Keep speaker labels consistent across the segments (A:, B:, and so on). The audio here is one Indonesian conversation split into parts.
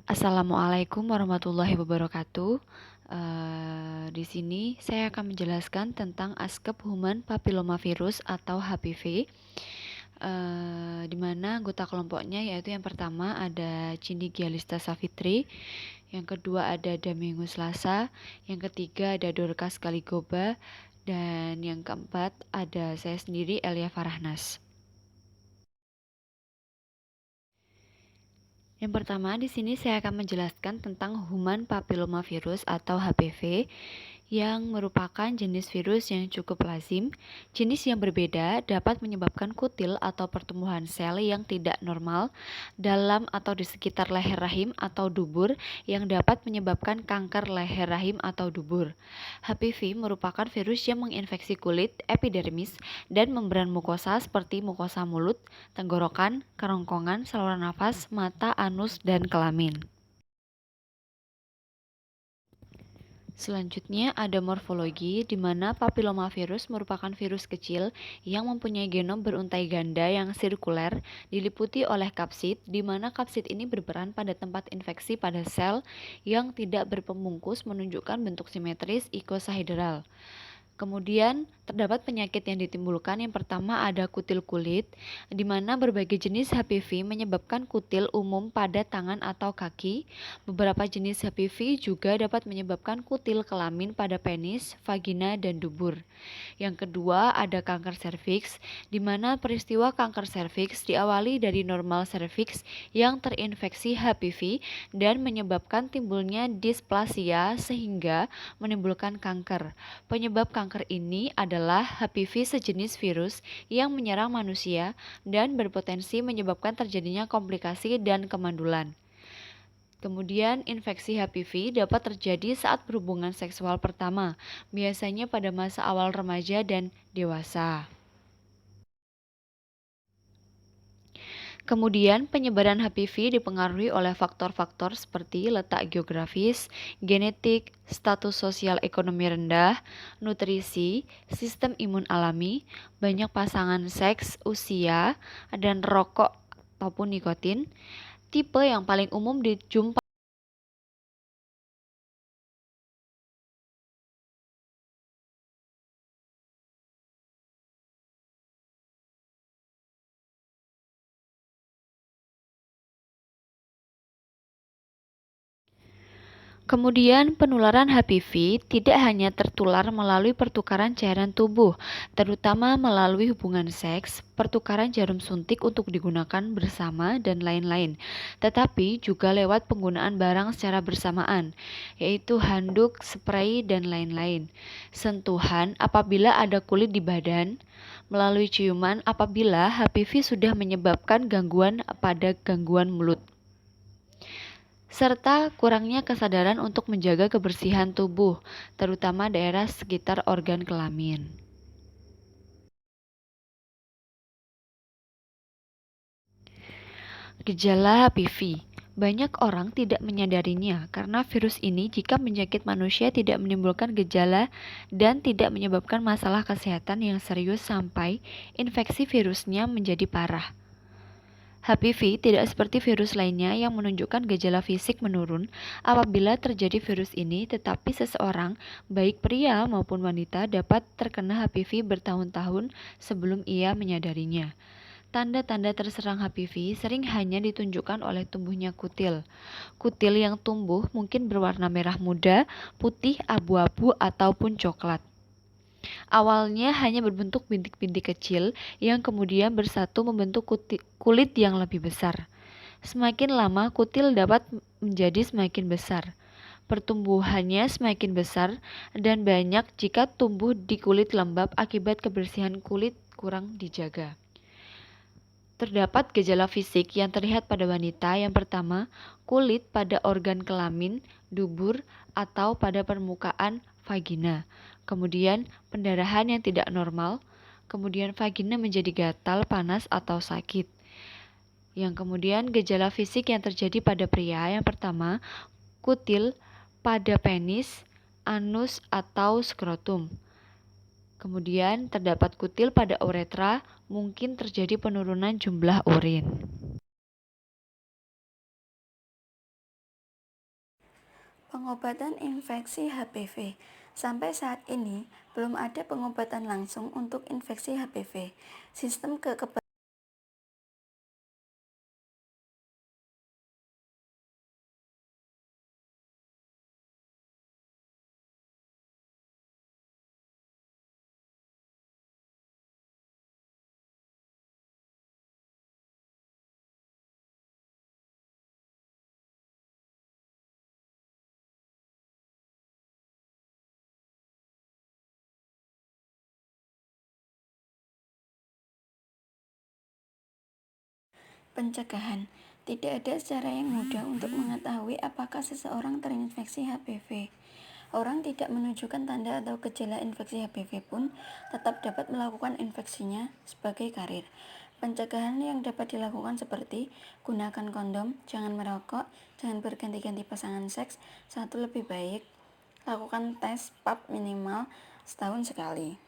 A: Assalamualaikum warahmatullahi wabarakatuh. Di sini saya akan menjelaskan tentang Askep Human Papillomavirus atau HPV, di mana anggota kelompoknya yaitu yang pertama ada Cinigialista savitri, yang kedua ada Damingus lassa, yang ketiga ada Dorcas caligoba, dan yang keempat ada saya sendiri Elia Farahnas. Yang pertama, di sini saya akan menjelaskan tentang Human Papillomavirus atau HPV yang merupakan jenis virus yang cukup lazim. Jenis yang berbeda dapat menyebabkan kutil atau pertumbuhan sel yang tidak normal dalam atau di sekitar leher rahim atau dubur yang dapat menyebabkan kanker leher rahim atau dubur. HPV merupakan virus yang menginfeksi kulit, epidermis, dan membran mukosa seperti mukosa mulut, tenggorokan, kerongkongan, saluran nafas, mata, anus, dan kelamin. Selanjutnya ada morfologi, di mana papillomavirus merupakan virus kecil yang mempunyai genom beruntai ganda yang sirkuler, diliputi oleh kapsid, di mana kapsid ini berperan pada tempat infeksi pada sel yang tidak berpembungkus menunjukkan bentuk simetris icosahedral. Kemudian terdapat penyakit yang ditimbulkan. Yang pertama ada kutil kulit, di mana berbagai jenis HPV menyebabkan kutil umum pada tangan atau kaki. Beberapa jenis HPV juga dapat menyebabkan kutil kelamin pada penis, vagina, dan dubur. Yang kedua ada kanker serviks, di mana peristiwa kanker serviks diawali dari normal serviks yang terinfeksi HPV dan menyebabkan timbulnya displasia sehingga menimbulkan kanker. Penyebab kanker ini adalah HPV sejenis virus yang menyerang manusia dan berpotensi menyebabkan terjadinya komplikasi dan kemandulan. Kemudian, infeksi HPV dapat terjadi saat berhubungan seksual pertama, biasanya pada masa awal remaja dan dewasa. Kemudian, penyebaran HPV dipengaruhi oleh faktor-faktor seperti letak geografis, genetik, status sosial ekonomi rendah, nutrisi, sistem imun alami, banyak pasangan seks, usia, dan rokok ataupun nikotin. Tipe yang paling umum dijumpai Kemudian, penularan HPV tidak hanya tertular melalui pertukaran cairan tubuh, terutama melalui hubungan seks, pertukaran jarum suntik untuk digunakan bersama, dan lain-lain, tetapi juga lewat penggunaan barang secara bersamaan, yaitu handuk, spray, dan lain-lain. Sentuhan apabila ada kulit di badan, melalui ciuman apabila HPV sudah menyebabkan gangguan pada gangguan mulut, serta kurangnya kesadaran untuk menjaga kebersihan tubuh, terutama daerah sekitar organ kelamin. Gejala HPV. Banyak orang tidak menyadarinya karena virus ini jika menyakit manusia tidak menimbulkan gejala dan tidak menyebabkan masalah kesehatan yang serius sampai infeksi virusnya menjadi parah. HPV tidak seperti virus lainnya yang menunjukkan gejala fisik menurun apabila terjadi virus ini, tetapi seseorang, baik pria maupun wanita, dapat terkena HPV bertahun-tahun sebelum ia menyadarinya. Tanda-tanda terserang HPV sering hanya ditunjukkan oleh tumbuhnya kutil. Kutil yang tumbuh mungkin berwarna merah muda, putih, abu-abu, ataupun coklat. Awalnya hanya berbentuk bintik-bintik kecil yang kemudian bersatu membentuk kulit yang lebih besar. Semakin lama kutil dapat menjadi semakin besar. Pertumbuhannya semakin besar dan banyak jika tumbuh di kulit lembab akibat kebersihan kulit kurang dijaga. Terdapat gejala fisik yang terlihat pada wanita. Yang pertama, kulit pada organ kelamin, dubur, atau pada permukaan vagina. Kemudian, pendarahan yang tidak normal. Kemudian, vagina menjadi gatal, panas, atau sakit. Yang kemudian, gejala fisik yang terjadi pada pria. Yang pertama, kutil pada penis, anus, atau skrotum. Kemudian terdapat kutil pada uretra, mungkin terjadi penurunan jumlah urin.
B: Pengobatan infeksi HPV. Sampai saat ini, belum ada pengobatan langsung untuk infeksi HPV. Sistem kekebalan pencegahan. Tidak ada cara yang mudah untuk mengetahui apakah seseorang terinfeksi HPV. Orang tidak menunjukkan tanda atau gejala infeksi HPV pun tetap dapat melakukan infeksinya sebagai karir. Pencegahan yang dapat dilakukan seperti gunakan kondom, jangan merokok, jangan berganti-ganti pasangan seks, satu lebih baik, lakukan tes PAP minimal setahun sekali.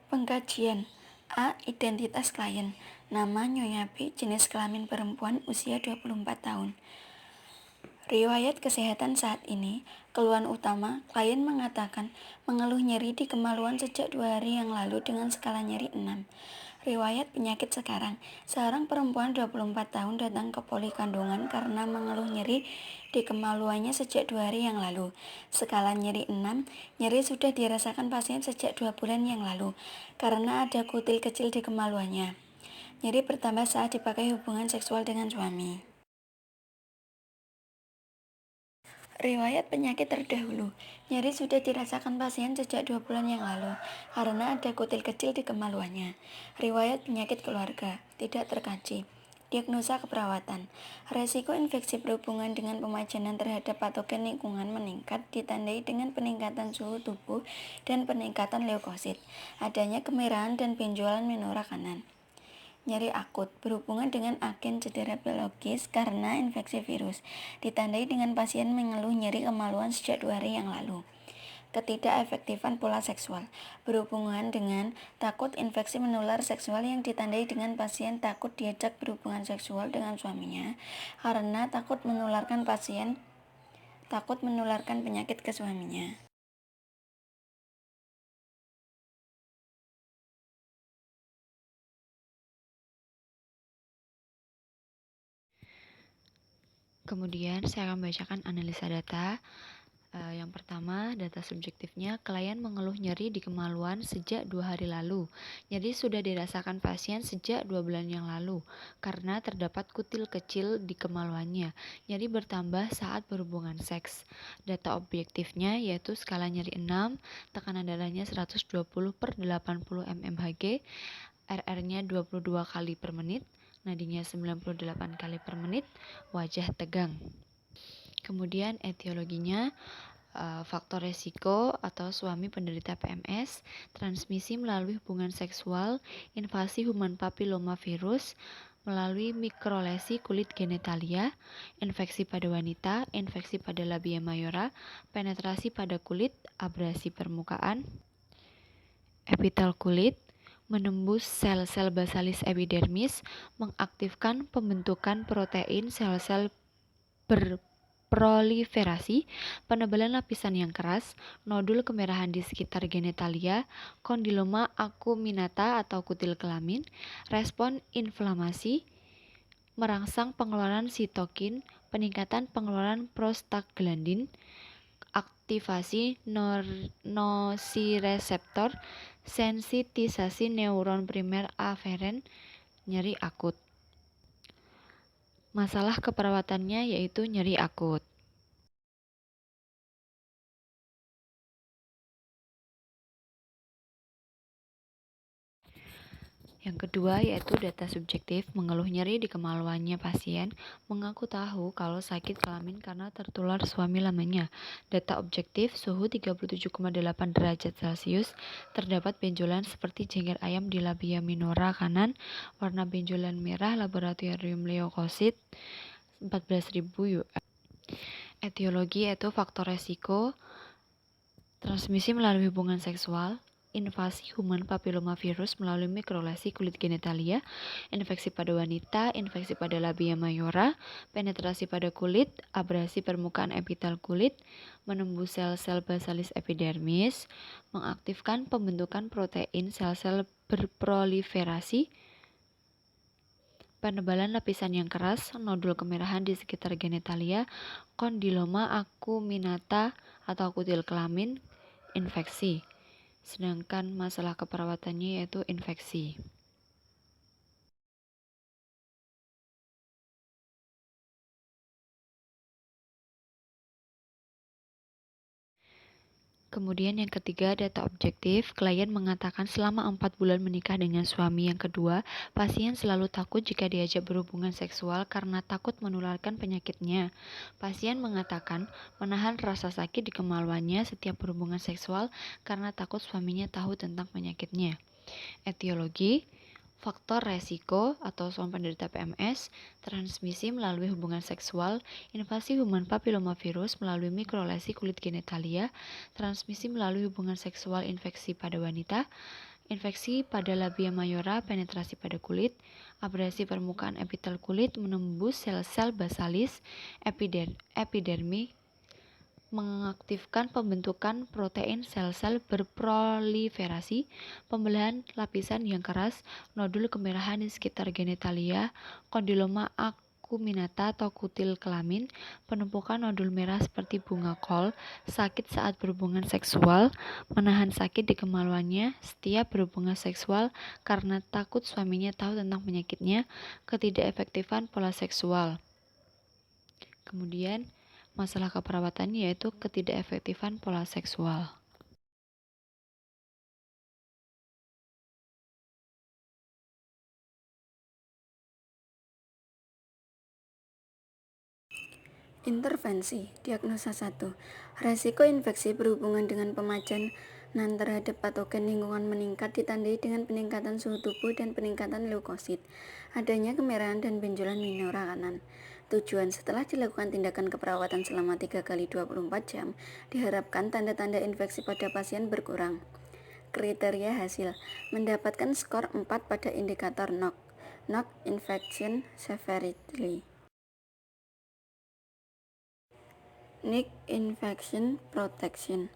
B: Pengkajian. A. Identitas klien. Nama Nyonya B, jenis kelamin perempuan, usia 24 tahun. Riwayat kesehatan saat ini, keluhan utama, klien mengatakan mengeluh nyeri di kemaluan sejak 2 hari yang lalu dengan skala nyeri 6. Riwayat penyakit sekarang, seorang perempuan 24 tahun datang ke poli kandungan karena mengeluh nyeri di kemaluannya sejak 2 hari yang lalu. Skala nyeri 6, nyeri sudah dirasakan pasien sejak 2 bulan yang lalu karena ada kutil kecil di kemaluannya. Nyeri bertambah saat dipakai hubungan seksual dengan suami. Riwayat penyakit terdahulu. Nyeri sudah dirasakan pasien sejak 2 bulan yang lalu karena ada kutil kecil di kemaluannya. Riwayat penyakit keluarga tidak terkaji. Diagnosa keperawatan. Resiko infeksi berhubungan dengan pemajanan terhadap patogen lingkungan meningkat ditandai dengan peningkatan suhu tubuh dan peningkatan leukosit. Adanya kemerahan dan benjolan menora kanan. Nyeri akut berhubungan dengan agen cedera biologis karena infeksi virus, ditandai dengan pasien mengeluh nyeri kemaluan sejak 2 hari yang lalu. Ketidakefektifan pola seksual berhubungan dengan takut infeksi menular seksual yang ditandai dengan pasien takut diajak berhubungan seksual dengan suaminya karena takut menularkan penyakit ke suaminya.
A: Kemudian saya akan membacakan analisa data. Yang pertama, data subjektifnya, klien mengeluh nyeri di kemaluan sejak 2 hari lalu. Nyeri sudah dirasakan pasien sejak 2 bulan yang lalu karena terdapat kutil kecil di kemaluannya. Nyeri bertambah saat berhubungan seks. Data objektifnya yaitu skala nyeri 6, tekanan darahnya 120 per 80 mmHg, RR-nya 22 kali per menit, nadinya 98 kali per menit, wajah tegang. Kemudian etiologinya, Faktor resiko atau suami penderita PMS, transmisi melalui hubungan seksual, invasi human papillomavirus melalui mikrolesi kulit genitalia, infeksi pada wanita, infeksi pada labia mayora, penetrasi pada kulit, abrasi permukaan, epitel kulit, menembus sel-sel basalis epidermis, mengaktifkan pembentukan protein sel-sel berproliferasi, penebalan lapisan yang keras, nodul kemerahan di sekitar genitalia, kondiloma acuminata atau kutil kelamin, respon inflamasi, merangsang pengeluaran sitokin, peningkatan pengeluaran prostaglandin, aktivasi nociceptor, sensitisasi neuron primer aferen, nyeri akut. Masalah keperawatannya yaitu nyeri akut. Yang kedua yaitu data subjektif, mengeluh nyeri di kemaluannya pasien, mengaku tahu kalau sakit kelamin karena tertular suami lamanya. Data objektif, suhu 37,8 derajat Celcius, terdapat benjolan seperti jengkel ayam di labia minora kanan, warna benjolan merah, laboratorium leukosit 14.000 UF. Etiologi yaitu faktor resiko, transmisi melalui hubungan seksual, invasi human papillomavirus melalui mikrolesi kulit genitalia, infeksi pada wanita, infeksi pada labia mayora, penetrasi pada kulit, abrasi permukaan epitel kulit, menembus sel-sel basalis epidermis, mengaktifkan pembentukan protein sel-sel berproliferasi, penebalan lapisan yang keras, nodul kemerahan di sekitar genitalia, kondiloma acuminata atau kutil kelamin, infeksi. Sedangkan masalah keperawatannya yaitu infeksi. Kemudian yang ketiga, data objektif. Klien mengatakan selama 4 bulan menikah dengan suami yang kedua, pasien selalu takut jika diajak berhubungan seksual karena takut menularkan penyakitnya. Pasien mengatakan menahan rasa sakit di kemaluannya setiap berhubungan seksual karena takut suaminya tahu tentang penyakitnya. Etiologi, faktor resiko atau suami penderita PMS, transmisi melalui hubungan seksual, invasi human papillomavirus melalui mikrolesi kulit genitalia, transmisi melalui hubungan seksual infeksi pada wanita, infeksi pada labia mayora, penetrasi pada kulit, abrasi permukaan epitel kulit menembus sel-sel basalis epidermi, mengaktifkan pembentukan protein sel-sel berproliferasi, pembelahan lapisan yang keras, nodul kemerahan di sekitar genitalia, kondiloma acuminata atau kutil kelamin, penumpukan nodul merah seperti bunga kol, sakit saat berhubungan seksual, menahan sakit di kemaluannya setiap berhubungan seksual karena takut suaminya tahu tentang penyakitnya, ketidakefektifan pola seksual. Kemudian, masalah keperawatannya yaitu ketidakefektifan pola seksual.
B: Intervensi, diagnosa 1. Resiko infeksi berhubungan dengan pemajanan terhadap patogen lingkungan meningkat ditandai dengan peningkatan suhu tubuh dan peningkatan leukosit, adanya kemerahan dan benjolan minora kanan. Tujuan setelah dilakukan tindakan keperawatan selama 3 kali 24 jam, diharapkan tanda-tanda infeksi pada pasien berkurang. Kriteria hasil, mendapatkan skor 4 pada indikator NOC, NOC Infection Severity. NIC Infection Protection.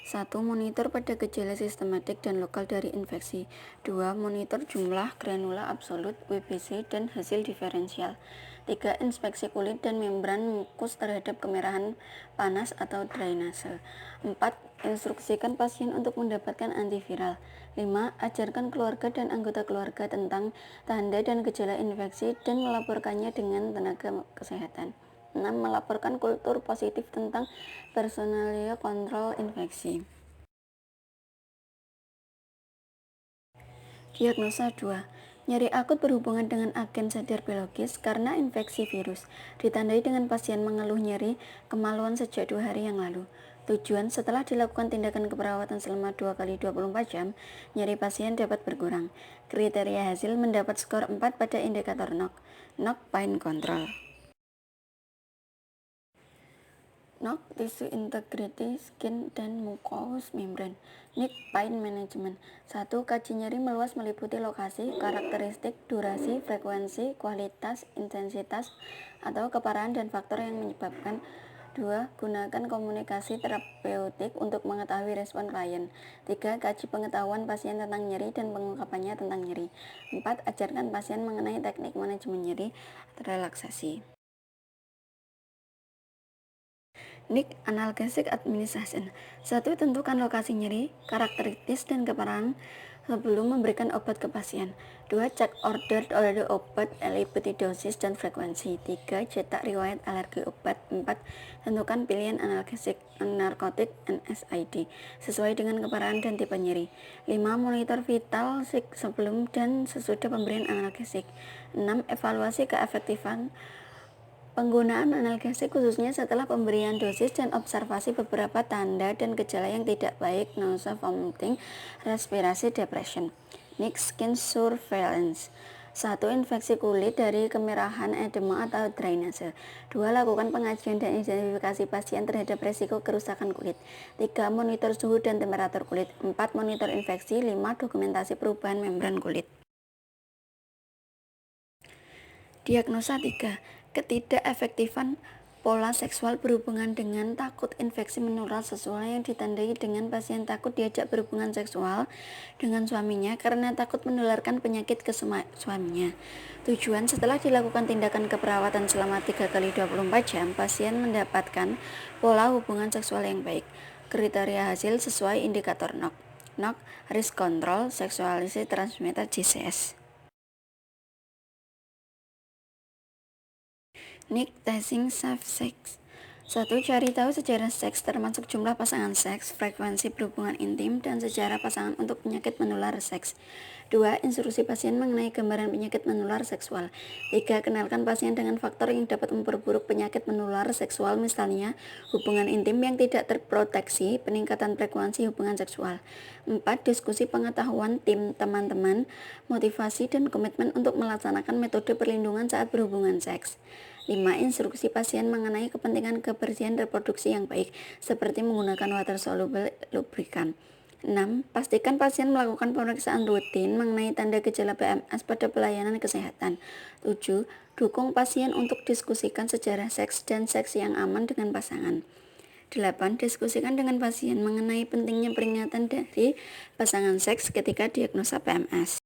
B: 1. Monitor pada gejala sistematik dan lokal dari infeksi. 2. Monitor jumlah granula absolut, WBC, dan hasil diferensial. 3. Inspeksi kulit dan membran mukus terhadap kemerahan panas atau drainase. 4. Instruksikan pasien untuk mendapatkan antiviral. 5. Ajarkan keluarga dan anggota keluarga tentang tanda dan gejala infeksi dan melaporkannya dengan tenaga kesehatan. 6. Melaporkan kultur positif tentang personalia kontrol infeksi. Diagnosa 2. Nyeri akut berhubungan dengan agen sadar biologis karena infeksi virus, ditandai dengan pasien mengeluh nyeri kemaluan sejak 2 hari yang lalu. Tujuan setelah dilakukan tindakan keperawatan selama 2 kali 24 jam, nyeri pasien dapat berkurang. Kriteria hasil mendapat skor 4 pada indikator NOC, NOC Pain Control. NOC Tissue Integrity, Skin, dan Mucous Membrane. NIC Pain Management. 1. Kaji nyeri meluas meliputi lokasi, karakteristik, durasi, frekuensi, kualitas, intensitas, atau keparahan dan faktor yang menyebabkan. 2. Gunakan komunikasi terapeutik untuk mengetahui respon klien. 3. Kaji pengetahuan pasien tentang nyeri dan pengungkapannya tentang nyeri. 4. Ajarkan pasien mengenai teknik manajemen nyeri, relaksasi. NIC Analgesic Administration. 1. Tentukan lokasi nyeri, karakteristik dan keparahan sebelum memberikan obat ke pasien. 2. Cek order obat, eliminasi dosis dan frekuensi. 3. Cetak riwayat alergi obat. 4. Tentukan pilihan analgesik, narkotik, NSAID sesuai dengan keparahan dan tipe nyeri. 5. Monitor vital sebelum dan sesudah pemberian analgesik. 6. Evaluasi keefektifan penggunaan analgesik khususnya setelah pemberian dosis dan observasi beberapa tanda dan gejala yang tidak baik, nausea, vomiting, respirasi, depression. NIC Skin Surveillance. 1. Infeksi kulit dari kemerahan, edema, atau drainase. 2. Lakukan pengajian dan identifikasi pasien terhadap resiko kerusakan kulit. 3. Monitor suhu dan temperatur kulit. 4. Monitor infeksi. 5. Dokumentasi perubahan membran kulit. Diagnosa 3. Ketidakefektifan pola seksual berhubungan dengan takut infeksi menular seksual yang ditandai dengan pasien takut diajak berhubungan seksual dengan suaminya karena takut menularkan penyakit ke suaminya. Tujuan setelah dilakukan tindakan keperawatan selama 3 kali 24 jam, pasien mendapatkan pola hubungan seksual yang baik. Kriteria hasil sesuai indikator NOC. NOC Risk Control Sexuality Transmitted Disease. NIC Testing Safe Sex. 1. Cari tahu sejarah seks termasuk jumlah pasangan seks, frekuensi berhubungan intim, dan sejarah pasangan untuk penyakit menular seks. 2. Instruksi pasien mengenai gambaran penyakit menular seksual. 3. Kenalkan pasien dengan faktor yang dapat memperburuk penyakit menular seksual, misalnya hubungan intim yang tidak terproteksi, peningkatan frekuensi hubungan seksual. 4. Diskusi pengetahuan tim teman-teman, motivasi dan komitmen untuk melaksanakan metode perlindungan saat berhubungan seks. 5. Instruksi pasien mengenai kepentingan kebersihan reproduksi yang baik, seperti menggunakan water soluble lubricant. 6. Pastikan pasien melakukan pemeriksaan rutin mengenai tanda gejala PMS pada pelayanan kesehatan. 7. Dukung pasien untuk diskusikan sejarah seks dan seks yang aman dengan pasangan. 8. Diskusikan dengan pasien mengenai pentingnya peringatan dari pasangan seks ketika diagnosa PMS.